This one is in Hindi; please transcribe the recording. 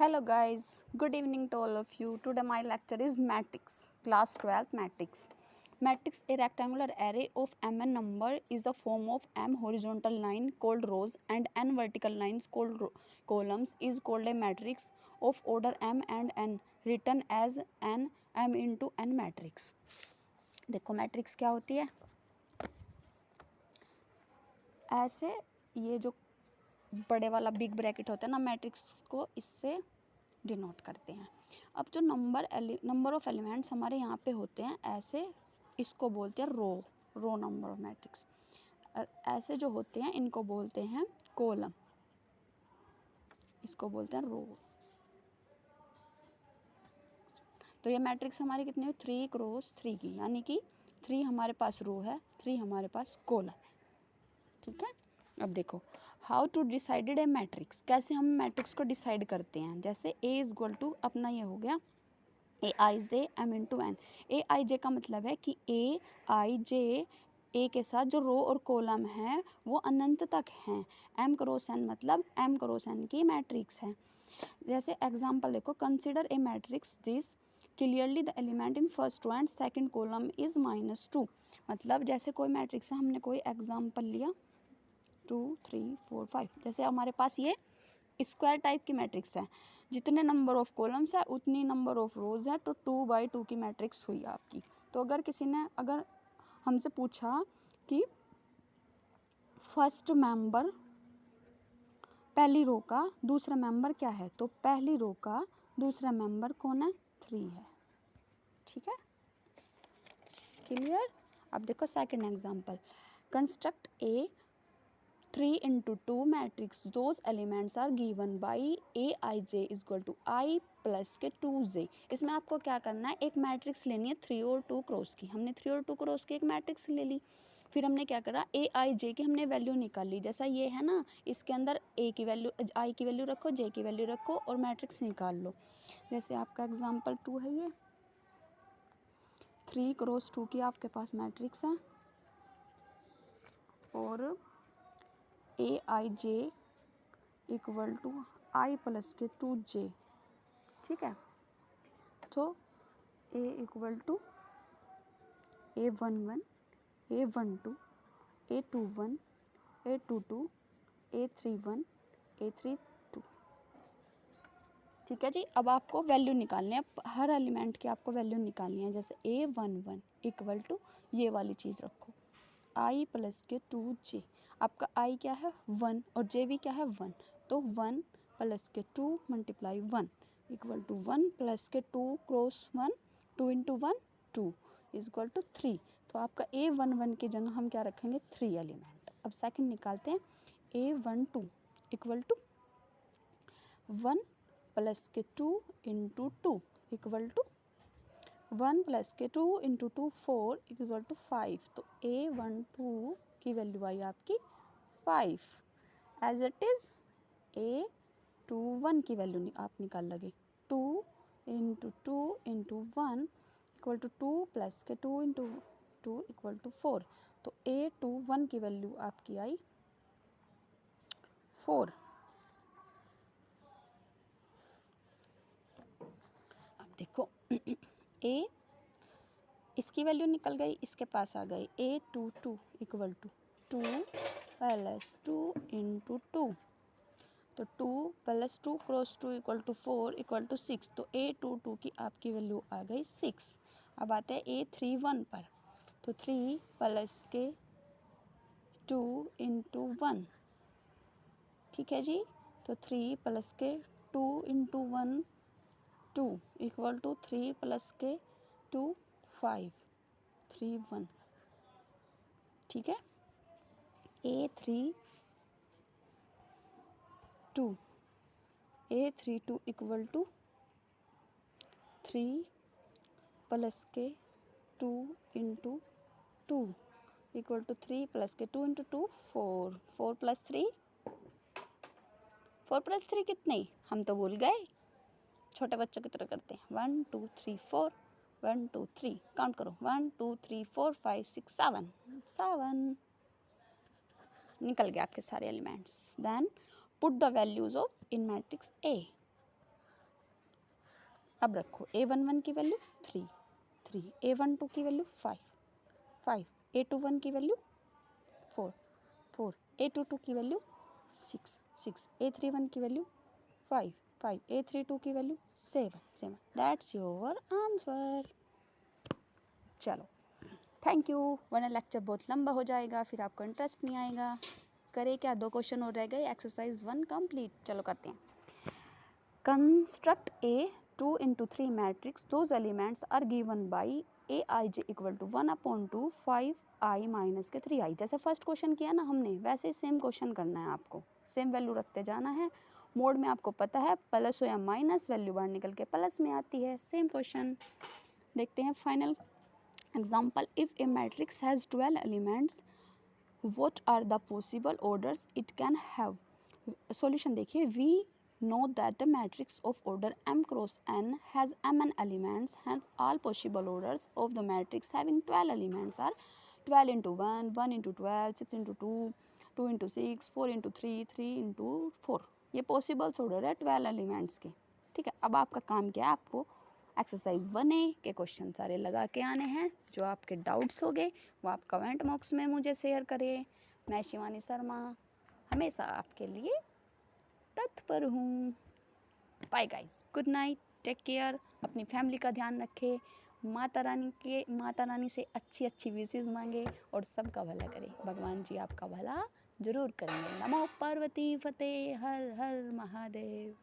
Hello guys, good evening to all of you. Today my lecture is matrix, class 12 matrix. Matrix, a rectangular array of mn number, is a form of m horizontal line called rows and n vertical lines called columns is called a matrix of order m and n, written as n m into n matrix. देखो मैट्रिक्स क्या होती है, ऐसे ये जो बड़े वाला बिग ब्रैकेट होता है ना, मैट्रिक्स को इससे डिनोट करते हैं. अब जो नंबर ऑफ एलिमेंट्स हमारे यहाँ पे होते हैं, ऐसे इसको बोलते हैं रो नंबर ऑफ मैट्रिक्स. और ऐसे जो होते हैं इनको बोलते हैं कॉलम, इसको बोलते हैं रो. तो ये मैट्रिक्स हमारी कितनी है, 3 क्रॉस 3 की, यानी कि 3 हमारे पास रो है, 3 हमारे पास कॉलम है. ठीक है. अब देखो how to decided a matrix, कैसे हम मैट्रिक्स को डिसाइड करते हैं. जैसे ए इज इक्वल टू, अपना ये हो गया ए आई जे एम इंटू एन. ए आई जे का मतलब है कि ए आई जे ए के साथ जो रो और कॉलम है वो अनंत तक हैं. एम क्रॉस एन मतलब एम क्रॉस एन की मैट्रिक्स है. जैसे एग्जांपल देखो, consider a matrix this clearly the element in first row and second column is -2. मतलब जैसे कोई मैट्रिक्स है, हमने कोई एग्जांपल लिया 2 3 4 5, जैसे हमारे पास ये स्क्वायर टाइप की मैट्रिक्स है, जितने नंबर ऑफ कॉलम्स है उतनी नंबर ऑफ रोज है, तो 2 by 2 की मैट्रिक्स हुई आपकी. तो अगर किसी ने अगर हमसे पूछा कि फर्स्ट मेंबर पहली रो का दूसरा मेंबर क्या है, तो पहली रो का दूसरा मेंबर कौन है, 3 है. ठीक है, क्लियर. अब देखो second example, construct A 3 into 2 matrix, those elements are given by aij is equal to I plus के 2j. इसमें आपको क्या करना है, एक मैट्रिक्स लेनी है 3 और 2 क्रॉस की. हमने 3 और 2 क्रॉस की एक मैट्रिक्स ले ली, फिर हमने क्या करा, ए आई जे की हमने वैल्यू निकाल ली. जैसा ये है ना, इसके अंदर ए की वैल्यू, आई की वैल्यू रखो, जे की वैल्यू रखो और मैट्रिक्स निकाल लो. जैसे आपका एग्जाम्पल 2 है, ये 3 क्रॉस 2 की आपके पास मैट्रिक्स है और ए आई J equal to I plus के 2j. ठीक है. तो ए equal to A11, A12, A21, A22, A31, A32. ठीक है जी. अब आपको वैल्यू निकालनी है, हर एलिमेंट की आपको वैल्यू निकालनी है. जैसे A11 इक्वल टू ये वाली चीज़ रखो, आई प्लस के 2j. आपका आई क्या है 1 और जे भी क्या है 1, तो 1 प्लस के 2 मल्टीप्लाई 1 इक्वल टू 1 प्लस के 2 cross 1, 2 into 1 2 is equal to 3. तो आपका A11 की जगह हम क्या रखेंगे, 3 एलिमेंट. अब सेकंड निकालते हैं, A12 इक्वल टू 1 प्लस के 2 इंटू 2 इक्वल टू 1 प्लस के 2 इंटू 2 4 इक्वल टू 5. तो A12 की वैल्यू आई आपकी 5. एज इट इज़ A21 की वैल्यू आप निकाल लगे, 2 into 2 into 1 equal to 2 plus के 2 इंटू 2 इक्वल टू 4. तो A21 की वैल्यू आपकी आई 4. अब देखो ए इसकी वैल्यू निकल गई, इसके पास आ गई A22 equal to 2 plus 2 into 2. तो 2 plus 2 cross 2 equal to 4 equal to 6. तो A22 की आपकी वैल्यू आ गई 6. अब आते हैं A31 पर, तो 3 प्लस के 2 इंटू 1. ठीक है जी. तो 3 प्लस के 2 इंटू 1 2 इक्वल टू 3 प्लस के 2 5 3 1. ठीक है. A32 इक्वल टू 3 प्लस के 2 इंटू 2 इक्वल टू 3 प्लस के 2 इंटू 2 4. 4 प्लस 3 कितने, हम तो भूल गए, छोटे बच्चों की तरह करते हैं. 1 2 3 4 1 2 3 काउंट करो, 1 2 3 4 5 6 7 निकल गए आपके सारे elements. Then put the values of in matrix a. अब रखो A11 की वैल्यू 3, A12 की वैल्यू 5, A21 की वैल्यू 4, A22 की वैल्यू 6, A31 की वैल्यू 5, A32 की वैल्यू 7. That's your answer. चलो थैंक यू, वरना लेक्चर बहुत लंबा हो जाएगा, फिर आपको इंटरेस्ट नहीं आएगा। करें क्या, 2 क्वेश्चन और रह गए, एक्सरसाइज 1 कंप्लीट। चलो करते हैं। Construct a 2 into 3 matrix, those elements are given by Aij equal to 1/2 5i minus के 3i। जैसे फर्स्ट क्वेश्चन किया ना हमने, वैसे सेम क्वेश्चन करना है आपको, सेम वैल्यू रखते जाना है। मोड में आपको पता है प्लस हो या माइनस, वैल्यू बाहर निकल के प्लस में आती है। सेम क्वेश्चन देखते हैं। Final example, if A matrix has 12 elements, what are the possible orders it can have। Solution देखिए, we know that a matrix of order m cross n has mn elements, hence all possible orders of the matrix having 12 elements are 12 into 1, 1 into 12, 6 into 2, 2 into 6, 4 into 3, 3 into 4। ये पॉसिबल्स ऑर्डर है 12 एलिमेंट्स के। ठीक है, अब आपका काम क्या है, आपको एक्सरसाइज 1A के क्वेश्चन सारे लगा के आने हैं। जो आपके डाउट्स हो गए वो आप कमेंट बॉक्स में मुझे शेयर करें। मैं शिवानी शर्मा हमेशा आपके लिए तत्पर हूँ। Bye guys, good night, take care, अपनी फैमिली का ध्यान रखें, माता रानी से अच्छी अच्छी विशेज़ मांगे और सबका भला करें। भगवान जी आपका भला जरूर करेंगे। नमो पार्वती फतेह, हर हर महादेव।